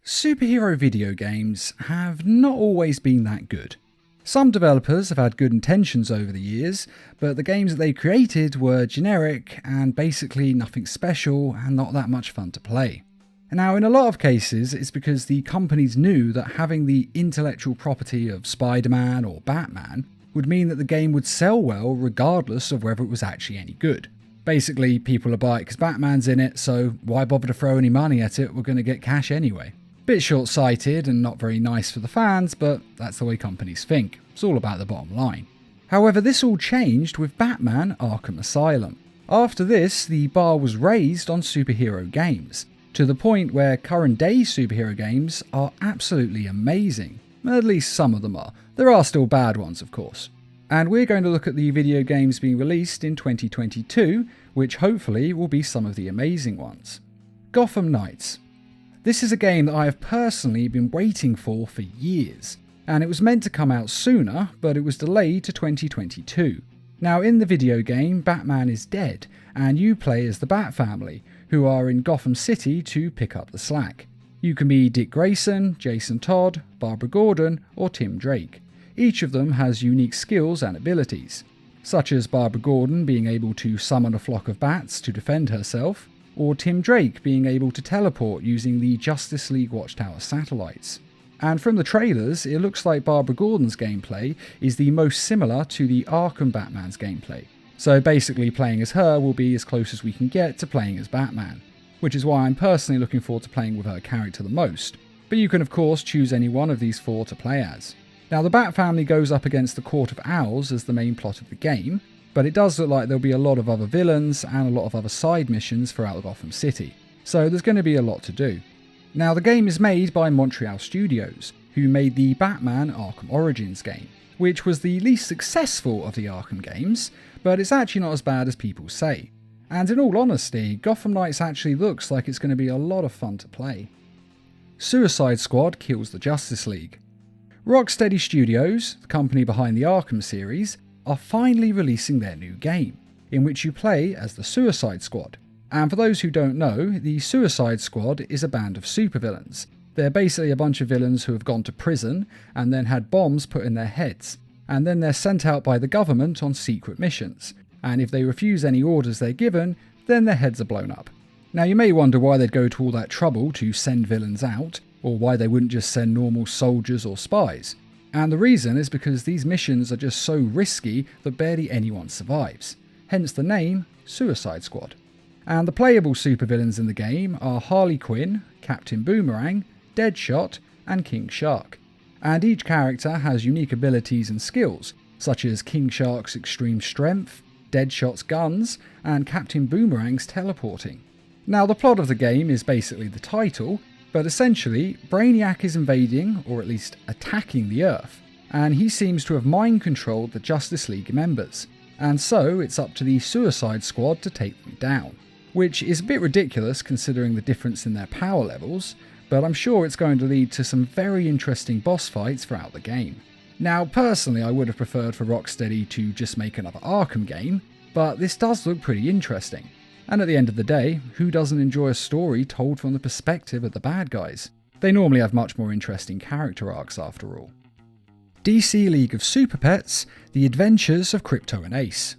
Superhero video games have not always been that good. Some developers have had good intentions over the years, but the games that they created were generic and basically nothing special and not that much fun to play. Now, in a lot of cases, it's because the companies knew that having the intellectual property of Spider-Man or Batman would mean that the game would sell well regardless of whether it was actually any good. Basically, people will buy it because Batman's in it, so why bother to throw any money at it? We're going to get cash anyway. Bit short-sighted and not very nice for the fans, but that's the way companies think. It's all about the bottom line. However, this all changed with Batman Arkham Asylum. After this, the bar was raised on superhero games, to the point where current-day superhero games are absolutely amazing. At least some of them are. There are still bad ones, of course. And we're going to look at the video games being released in 2022, which hopefully will be some of the amazing ones. Gotham Knights. This is a game that I have personally been waiting for years, and it was meant to come out sooner, but it was delayed to 2022. Now, in the video game, Batman is dead, and you play as the Bat family, who are in Gotham City to pick up the slack. You can be Dick Grayson, Jason Todd, Barbara Gordon, or Tim Drake. Each of them has unique skills and abilities, such as Barbara Gordon being able to summon a flock of bats to defend herself, or Tim Drake being able to teleport using the Justice League Watchtower satellites. And from the trailers, it looks like Barbara Gordon's gameplay is the most similar to the Arkham Batman's gameplay. So basically playing as her will be as close as we can get to playing as Batman, which is why I'm personally looking forward to playing with her character the most. But you can of course choose any one of these four to play as. Now, the Bat family goes up against the Court of Owls as the main plot of the game, but it does look like there'll be a lot of other villains and a lot of other side missions throughout Gotham City, so there's going to be a lot to do. Now, the game is made by Montreal Studios, who made the Batman Arkham Origins game, which was the least successful of the Arkham games, but it's actually not as bad as people say. And in all honesty, Gotham Knights actually looks like it's going to be a lot of fun to play. Suicide Squad kills the Justice League. Rocksteady Studios, the company behind the Arkham series, are finally releasing their new game, in which you play as the Suicide Squad. And for those who don't know, the Suicide Squad is a band of supervillains. They're basically a bunch of villains who have gone to prison and then had bombs put in their heads, and then they're sent out by the government on secret missions, and if they refuse any orders they're given, then their heads are blown up. Now, you may wonder why they'd go to all that trouble to send villains out, or why they wouldn't just send normal soldiers or spies. And the reason is because these missions are just so risky that barely anyone survives. Hence the name, Suicide Squad. And the playable supervillains in the game are Harley Quinn, Captain Boomerang, Deadshot, and King Shark. And each character has unique abilities and skills, such as King Shark's extreme strength, Deadshot's guns, and Captain Boomerang's teleporting. Now, the plot of the game is basically the title, but essentially, Brainiac is invading, or at least attacking the Earth, and he seems to have mind-controlled the Justice League members, and so it's up to the Suicide Squad to take them down. Which is a bit ridiculous considering the difference in their power levels, but I'm sure it's going to lead to some very interesting boss fights throughout the game. Now, personally, I would have preferred for Rocksteady to just make another Arkham game, but this does look pretty interesting. And at the end of the day, who doesn't enjoy a story told from the perspective of the bad guys? They normally have much more interesting character arcs after all. DC League of Super Pets: The Adventures of Krypto and Ace.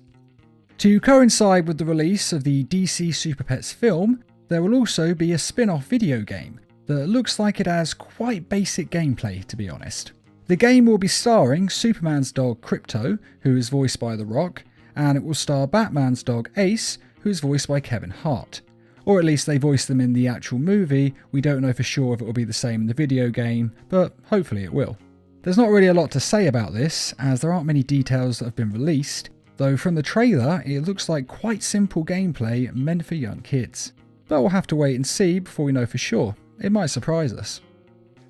To coincide with the release of the DC Super Pets film, there will also be a spin-off video game that looks like it has quite basic gameplay, to be honest. The game will be starring Superman's dog Krypto, who is voiced by The Rock, and it will star Batman's dog Ace, who is voiced by Kevin Hart. Or at least they voiced them in the actual movie. We don't know for sure if it will be the same in the video game, but hopefully it will. There's not really a lot to say about this, as there aren't many details that have been released, though from the trailer it looks like quite simple gameplay meant for young kids. But we'll have to wait and see before we know for sure. It might surprise us.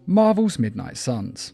Marvel's Midnight Suns.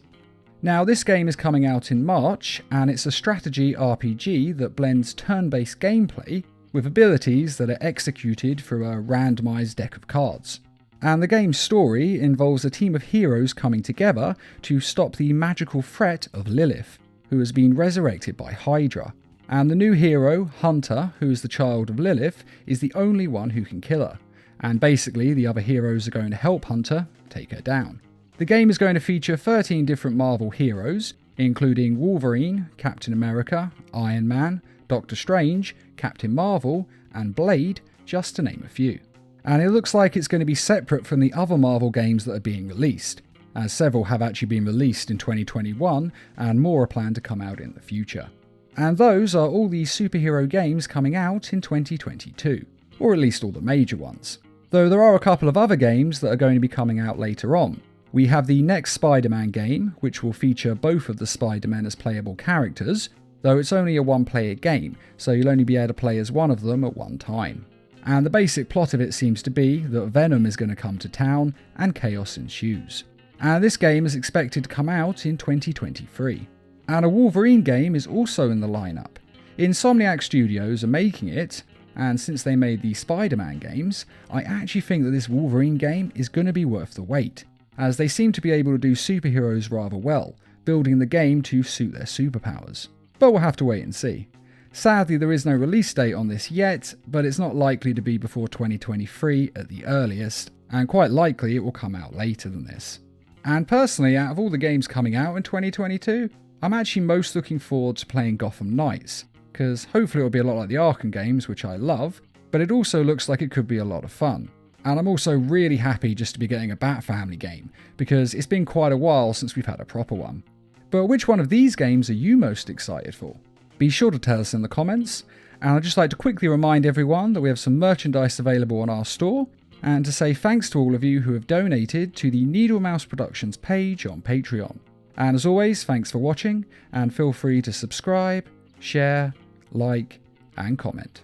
Now, this game is coming out in March, and it's a strategy RPG that blends turn-based gameplay with abilities that are executed through a randomised deck of cards. And the game's story involves a team of heroes coming together to stop the magical threat of Lilith, who has been resurrected by Hydra. And the new hero, Hunter, who is the child of Lilith, is the only one who can kill her. And basically, the other heroes are going to help Hunter take her down. The game is going to feature 13 different Marvel heroes, including Wolverine, Captain America, Iron Man, Doctor Strange, Captain Marvel, and Blade, just to name a few. And it looks like it's going to be separate from the other Marvel games that are being released, as several have actually been released in 2021 and more are planned to come out in the future. And those are all the superhero games coming out in 2022, or at least all the major ones. Though there are a couple of other games that are going to be coming out later on. We have the next Spider-Man game, which will feature both of the Spider-Men as playable characters, though it's only a one-player game, so you'll only be able to play as one of them at one time. And the basic plot of it seems to be that Venom is going to come to town and chaos ensues. And this game is expected to come out in 2023. And a Wolverine game is also in the lineup. Insomniac Studios are making it, and since they made the Spider-Man games, I actually think that this Wolverine game is going to be worth the wait, as they seem to be able to do superheroes rather well, building the game to suit their superpowers. But we'll have to wait and see. Sadly, there is no release date on this yet, but it's not likely to be before 2023 at the earliest, and quite likely it will come out later than this. And personally, out of all the games coming out in 2022, I'm actually most looking forward to playing Gotham Knights, because hopefully it'll be a lot like the Arkham games, which I love, but it also looks like it could be a lot of fun. And I'm also really happy just to be getting a Bat Family game, because it's been quite a while since we've had a proper one. But which one of these games are you most excited for? Be sure to tell us in the comments, and I'd just like to quickly remind everyone that we have some merchandise available on our store, and to say thanks to all of you who have donated to the Needle Mouse Productions page on Patreon. And as always, thanks for watching, and feel free to subscribe, share, like, and comment.